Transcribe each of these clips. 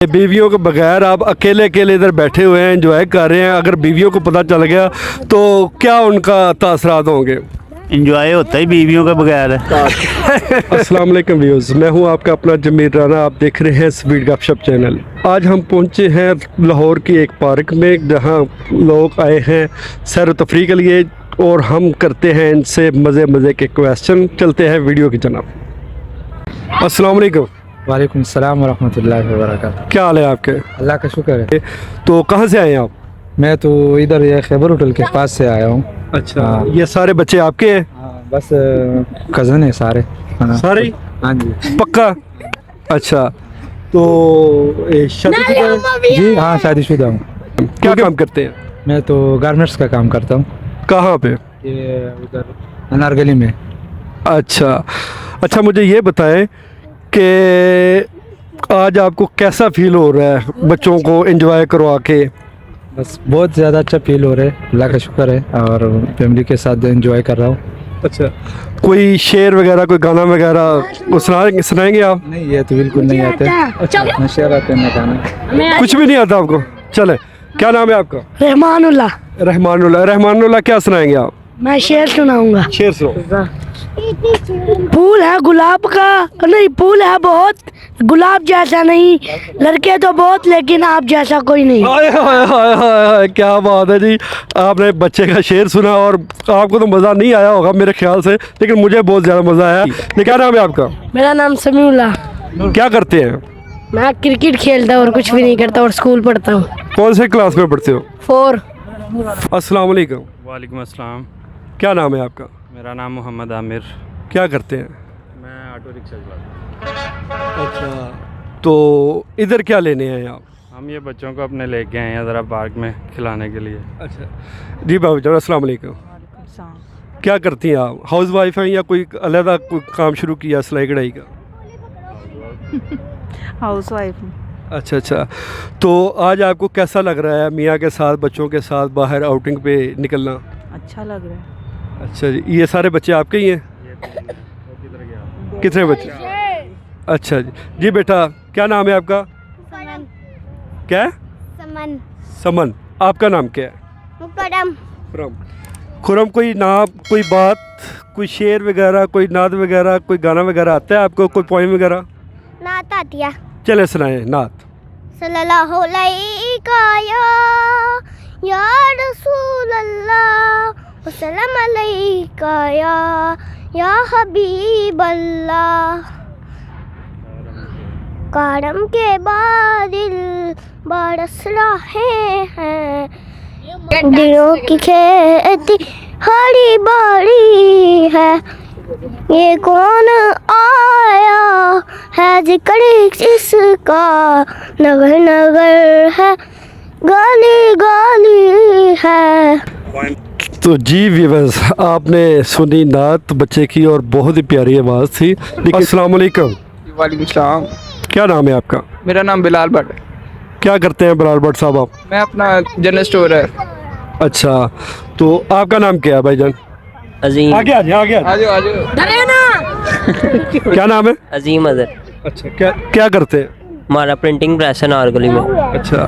बीवियों के बगैर आप अकेले अकेले इधर बैठे हुए हैं, एंजॉय कर रहे हैं। अगर बीवियों को पता चल गया तो क्या उनका तासरात होंगे? इंजॉय होता ही बीवियों के बगैर है। अस्सलाम वालेकुम व्यूअर्स, मैं हूं आपका अपना जमीर राना। आप देख रहे हैं स्पीड गपशप चैनल। आज हम पहुंचे हैं लाहौर की एक पार्क में जहां लोग आए हैं सैर व तफरी के लिए, और हम करते हैं इनसे मज़े के क्वेश्चन। चलते हैं वीडियो की जनाब। अस्सलाम वालेकुम। वालेकुम सलाम वरहमतुल्लाहि वबरकातुहू। क्या हाल है आपके? अल्लाह का शुक्र है। तो कहाँ से आए हैं आप? मैं तो इधर ये खैबर होटल के पास से आया हूँ। अच्छा, हाँ। ये सारे बच्चे आपके हैं? बस कज़न है सारे। हाँ। सारे? हाँ जी। पक्का? अच्छा, तो शादीशुदा हैं? जी हाँ, शादीशुदा हूँ। क्या काम करते हैं? मैं तो गारमेंट्स का काम करता हूँ। कहाँ पे? ये उधर अनारगली में। अच्छा, मुझे ये बताएं कि आज आपको कैसा फील हो रहा है बच्चों को एंजॉय करवा के? बस बहुत ज़्यादा अच्छा फील हो रहा है, अल्लाह का शुक्र है, और फैमिली के साथ एंजॉय कर रहा हूँ। अच्छा, कोई शेर वगैरह, कोई गाना वगैरह सुनाएंगे आप? नहीं, ये तो बिल्कुल नहीं आते। अच्छा, शेर आते हैं, गाना कुछ भी नहीं आता आपको? चले, क्या नाम है आपका? रहमानुल्लाह। रहमानुल्लाह, क्या सुनाएंगे आप? मैं शेर सुनाऊंगा। शेर सुनो। फूल है गुलाब का, नहीं फूल है बहुत, गुलाब जैसा नहीं, लड़के तो बहुत लेकिन आप जैसा कोई नहीं। हाय हाय हाय हाय हाय, क्या बात है जी। आपने बच्चे का शेर सुना और आपको तो मज़ा नहीं आया होगा मेरे ख्याल से, लेकिन मुझे बहुत ज़्यादा मज़ा आया। ये क्या नाम है आपका? मेरा नाम समीउल्लाह। क्या करते हैं? मैं क्रिकेट खेलता हूँ और कुछ भी नहीं करता, और स्कूल पढ़ता हूँ। कौन से क्लास में पढ़ते हो? 4। अस्सलाम वालेकुम। वालेकुम अस्सलाम। क्या नाम है आपका? मेरा नाम मोहम्मद आमिर। क्या करते हैं? मैं ऑटो रिक्शा चलाता हूँ। अच्छा, तो इधर क्या लेने आए आप? हम ये बच्चों को अपने लेके आए हैं ज़रा पार्क में खिलाने के लिए। अच्छा जी, बाबू जान अस्सलाम वालेकुम। क्या करती हैं आप? हाउस वाइफ हैं या कोई अलग कोई काम शुरू किया सिलाई कढ़ाई का? House wife. अच्छा, तो आज आपको कैसा लग रहा है मियाँ के साथ, बच्चों के साथ बाहर आउटिंग पे निकलना? अच्छा लग रहा है। अच्छा जी, ये सारे बच्चे आपके ही हैं? कितने बच्चे? अच्छा जी बेटा, क्या नाम है आपका? समन। क्या? समन। आपका नाम क्या है? खुरम। खुरम, कोई नाम, कोई बात, कोई शेर वगैरह, कोई नाद वगैरह, कोई गाना वगैरह आता है आपको? कोई पोइम वगैरह? नात आती है। चले सुनाए नात। सल्लल्लाहु अलैका या रसूल अल्लाह, वसल्लम अलैका या हबीब अल्लाह। करम के बादल बरस रहे हैं, दिलों की खेती हरी बड़ी है। ये कौन आया है जिक्र इसका, नगर नगर है, गली गली है। तो जी व्यूअर्स, आपने सुनी नात बच्चे की और बहुत ही प्यारी आवाज़ थी। अस्सलाम वालेकुम। वालेकुम सलाम। क्या नाम है आपका? मेरा नाम बिलाल भट्ट है। क्या करते हैं बिलाल भट्ट साहब आप? मैं अपना जनरल स्टोर है। अच्छा, तो आपका नाम क्या है भाईजान? अजीम। आगे आ जाओ। आ जाओ। क्या नाम है? अजीम अजहर। अच्छा, क्या करते हैं? हमारा प्रिंटिंग प्रेस है नारगली में। अच्छा,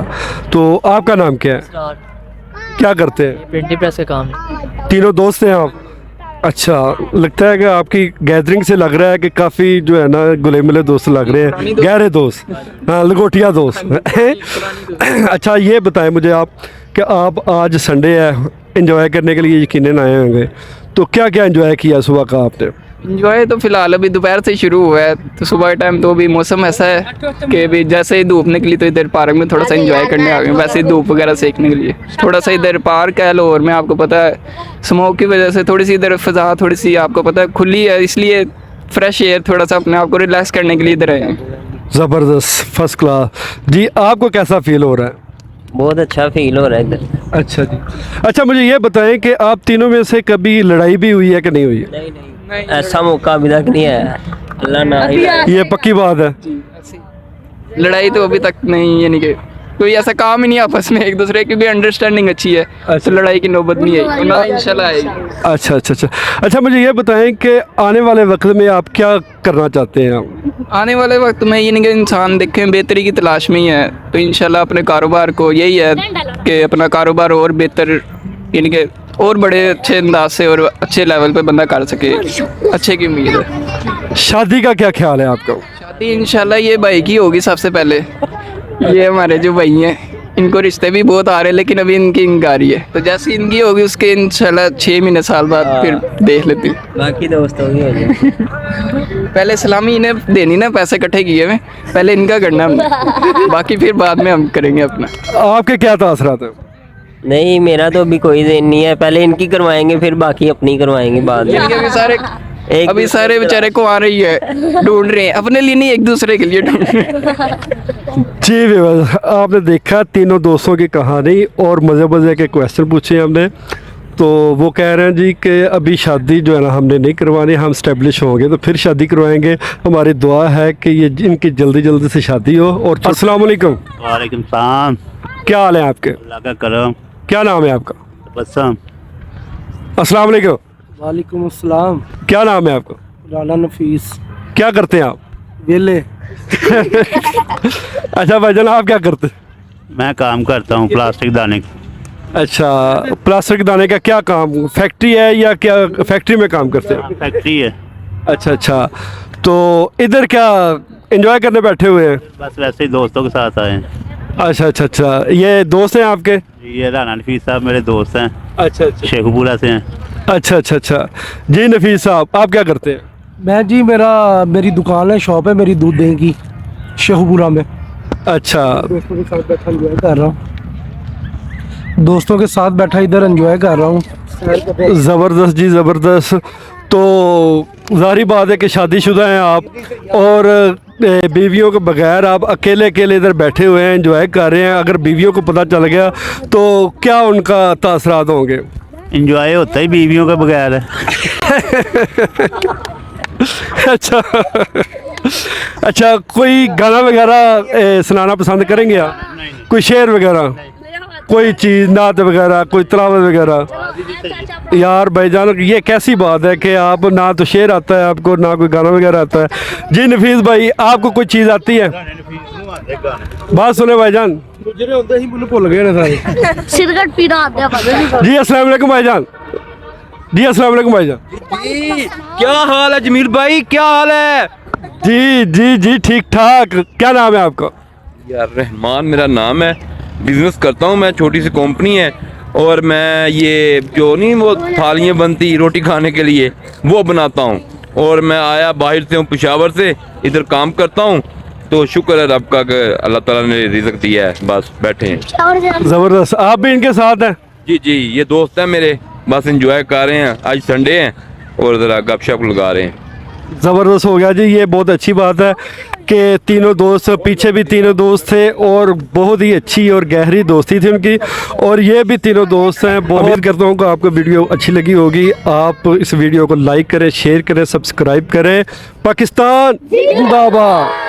तो आपका नाम क्या है? क्या करते हैं? प्रिंटिंग प्रेस का काम। तीनों दोस्त हैं आप? अच्छा, लगता है कि आपकी गैदरिंग से लग रहा है कि काफ़ी जो है ना गुले मिले दोस्त लग रहे हैं, गहरे दोस्त, हाँ, लंगोटिया दोस्त। अच्छा, ये बताएं मुझे आप कि आप आज संडे है, एंजॉय करने के लिए यकीनन आए होंगे, तो क्या क्या एंजॉय किया सुबह का आपने? इंजॉय तो फिलहाल अभी दोपहर से शुरू हुआ है, तो सुबह टाइम तो अभी मौसम ऐसा है कि अभी जैसे ही धूप निकली तो इधर पार्क में थोड़ा सा एंजॉय करने आ गए। वैसे ही धूप वगैरह सेकने के लिए थोड़ा सा इधर पार्क है लाहौर में, आपको पता है स्मोक की वजह से थोड़ी सी इधर फ़ज़ा थोड़ी सी आपको पता है खुली है, इसलिए फ्रेश एयर थोड़ा सा अपने आप को रिलैक्स करने के लिए इधर आए हैं। ज़बरदस्त, फर्स्ट क्लास जी। आपको कैसा फील हो रहा है? बहुत अच्छा फील हो रहा है इधर। अच्छा जी। अच्छा, मुझे ये बताएं कि आप तीनों में से कभी लड़ाई भी हुई है कि नहीं हुई है? नहीं, ऐसा मौका अभी तक नहीं आया, अल्लाह ना ही। ये पक्की बात है। लड़ाई तो अभी तक नहीं, यानी कि कोई ऐसा काम ही नहीं आपस में एक दूसरे की भी अंडरस्टैंडिंग अच्छी है, तो लड़ाई की नौबत नहीं है ना, इंशाल्लाह आएगी। अच्छा अच्छा अच्छा अच्छा, मुझे ये बताएं कि आने वाले वक्त में आप क्या करना चाहते हैं आप? आने वाले वक्त में ये नहीं कि इंसान देखें बेहतरी की तलाश में ही है, तो इंशाल्लाह अपने कारोबार को यही है कि अपना कारोबार और बेहतर, यानी कि और बड़े अच्छे अंदाज से और अच्छे लेवल पे बंदा कर सके, अच्छे की उम्मीद है। शादी का क्या ख्याल है आपका? शादी इंशाल्लाह ये भाई की होगी सबसे पहले। ये हमारे जो भाई हैं इनको रिश्ते भी बहुत आ रहे हैं, लेकिन अभी इनकी इंकारी है, तो जैसे इनकी होगी उसके इंशाल्लाह 6 महीने साल बाद फिर देख लेती हूँ। बाकी दोस्तों की हो जाए। पहले सलामी इन्हें देनी ना, पैसे इकट्ठे किए हुए, पहले इनका करना हमने, बाकी फिर बाद में हम करेंगे अपना। आपके क्या तासरात हैं? नहीं, मेरा तो अभी कोई देन नहीं है, पहले इनकी करवाएंगे फिर बाकी अपनी करवाएंगे बाद में। इनके भी सारे एक अभी सारे बेचारे को आ रही है, ढूंढ रहे हैं अपने लिए नहीं, एक दूसरे के लिए ढूंढ रहे हैं। जी व्यूअर्स, आपने देखा तीनों दोस्तों की कहानी और मज़े मज़े के क्वेश्चन पूछे हमने। तो वो कह रहे हैं जी कि अभी शादी जो है ना हमने नहीं करवानी, हम स्टेब्लिश होंगे तो फिर शादी करवाएंगे। हमारी दुआ है कि ये इनकी जल्दी जल्दी से शादी हो। और अस्सलाम वालेकुम। वालेकुम सलाम। क्या हाल है आपके? अल्लाह का करम। क्या नाम है आपका? बसम। अस्सलाम वालेकुम। वालेकुम अस्सलाम। क्या नाम है आपका? राना नफीस। क्या करते हैं आप? वेले। अच्छा भाईजान, आप क्या करते हैं? मैं काम करता हूँ प्लास्टिक दाने का। अच्छा, प्लास्टिक दाने का क्या काम? फैक्ट्री है या क्या फैक्ट्री में काम करते हैं? फैक्ट्री है। अच्छा अच्छा, तो इधर क्या एंजॉय करने बैठे हुए हैं? बस वैसे ही दोस्तों के साथ आए हैं। अच्छा अच्छा अच्छा, ये दोस्त हैं आपके? ये राना नफीस साहब मेरे दोस्त हैं, अच्छा अच्छा शेखपुरा से हैं। अच्छा अच्छा अच्छा। जी नफीस साहब, आप क्या करते हैं? मैं जी मेरी दुकान है, शॉप है मेरी दूध दही की, शेखपुरा में। अच्छा दोस्तों के साथ बैठा एंजॉय कर रहा हूँ, दोस्तों के साथ बैठा इधर एंजॉय कर रहा हूँ। ज़बरदस्त जी, ज़बरदस्त। तो ज़ाहिर बात है कि शादीशुदा हैं आप और बीवियों के बगैर आप अकेले अकेले इधर बैठे हुए हैं, एंजॉय कर रहे हैं। अगर बीवियों को पता चल गया तो क्या उनका तासरात होंगे? इंजॉय होता ही बीवियों के बगैर है। अच्छा अच्छा, कोई गाना वगैरह सुनाना पसंद करेंगे आप? कोई शेर वगैरह, कोई चीज़, नात वगैरह, कोई तलावत वगैरह? यार भाईजान, ये कैसी बात है कि आप ना तो शेर आता है आपको, ना कोई गाना वगैरह आता है। जी नफीस भाई, आपको कोई चीज़ आती है? बात सुने भाईजान। भूल गए सारे। सिगरेट पीना आता है। जी अस्सलाम वालेकुम भाईजान। जी अस्सलाम वालेकुम भाईजान। क्या हाल है जमील भाई, क्या हाल है? जी जी जी, ठीक ठाक। क्या नाम है आपका? यार रहमान मेरा नाम है, बिजनेस करता हूँ मैं, छोटी सी कंपनी है, और मैं ये जो नहीं वो थालियाँ बनती रोटी खाने के लिए वो बनाता हूँ, और मैं आया बाहर से हूँ, पेशावर से, इधर काम करता हूँ। तो शुक्र है रब का कि अल्लाह ताला ने रिज़्क़ दिया है, बस बैठे हैं। ज़बरदस्त। आप भी इनके साथ हैं? जी जी, ये दोस्त हैं मेरे, बस एंजॉय कर रहे हैं, आज संडे है और ज़रा गपशप लगा रहे हैं। ज़बरदस्त हो गया जी, ये बहुत अच्छी बात है कि तीनों दोस्त, पीछे भी तीनों दोस्त थे और बहुत ही अच्छी और गहरी दोस्ती थी उनकी, और ये भी तीनों दोस्त हैं। बहुत उम्मीद करता हूँ कि आपको वीडियो अच्छी लगी होगी। आप इस वीडियो को लाइक करें, शेयर करें, सब्सक्राइब करें। पाकिस्तान जिंदाबाद।